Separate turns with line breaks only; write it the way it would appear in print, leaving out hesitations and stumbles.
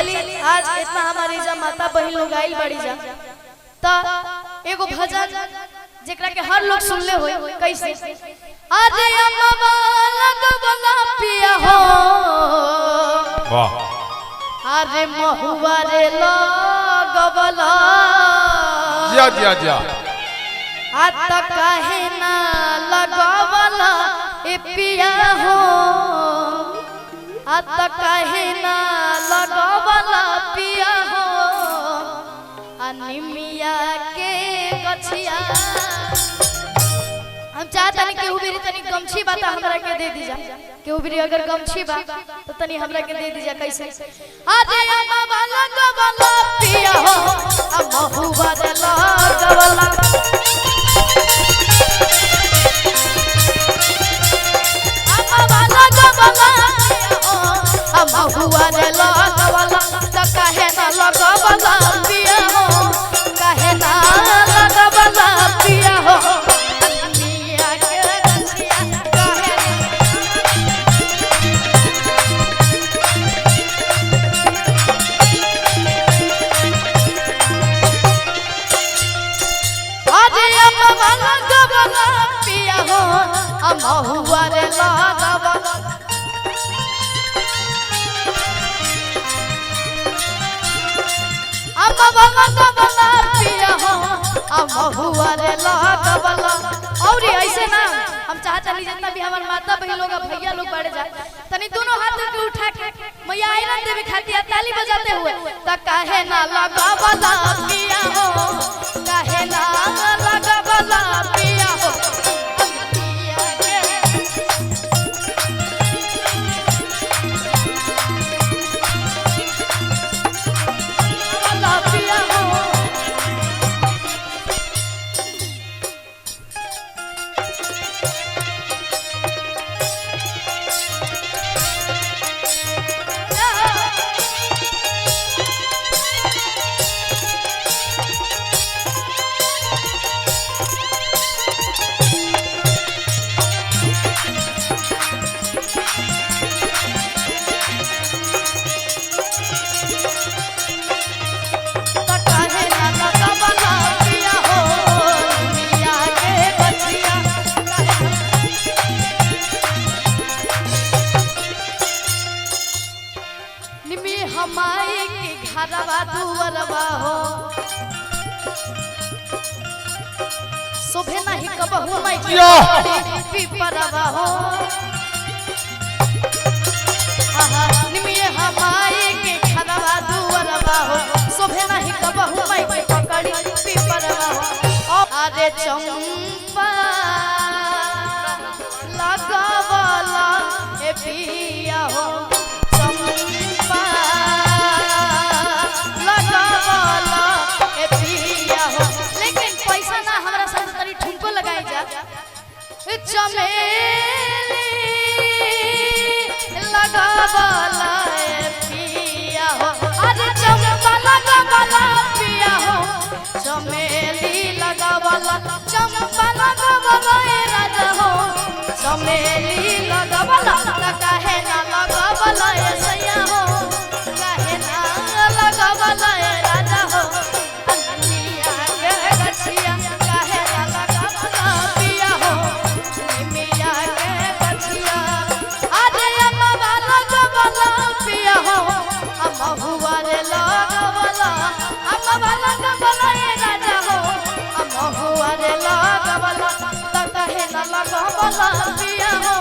चली आज इतना हमारी जा माता बहन लोग आइल बड़ी जा ता एगो भजन जेकरा के हर लोग सुनले होय कैसे अरे अम्मा लगवला पिया हो
वाह
अरे महुआ रे लगवला
जिया जिया जिया
आता काहे ना लगवला ए पिया हो आता काहे ना लगवला पिया हो अनिमिया के गछिया हम चाहता नहीं केहू भी तनी गमछी बा हमरा के दे दीजा केहू भी अगर गमछी बा तो तनी हमरा के दे दीजा कैसे अरे अम्मा वाला गवला पिया हो अम्मा हुआ रे लगवला अम्मा वाला गवला पिया हो अम्मा हुआ रे लगवला त काहे ना लगवला पिया हो काहे ना लगवला पिया हो महुआ रे लगवला अम्मा वाला गवला पिया हो महुआ रे लगवला और ऐसे ना हम चाहते नहीं जितना भी हमार माता बहन लोग भैया लोग बढ़ जाए तनी दोनों हाथ के उठा के मैया आईरन देवी खाती है ताली बजाते हुए त काहे ना लगवला पिया हो काहे ना लगवला पिया हो हमारे के घरवा दुवरवा हो शोभे नहीं कबहू मैं पीपरवा हो निमिये हमारे के घरवा दुवरवा हो शोभे नहीं कबहू मैं पकड़ी पीपरवा हो अरे चंपा लगवला ए पिया हो चमेली लगवला पिया हो अरे चंपा लगवला पिया हो चमेली लगवला चंपा लगवला राजा हो चमेली लगवला काहे ना लगवला सैया हो काहे ना लगवला राजा हो अनिया के गछिया काहे ना लगवला पिया हो निमिया के गछिया अरे अम्मा वाला गवला पिया हो अम्मा हुआ रे लगवला अम्मा वाला गवला राजा हो अम्मा हुआ रे लगवला त कहे ना लगवला पिया हो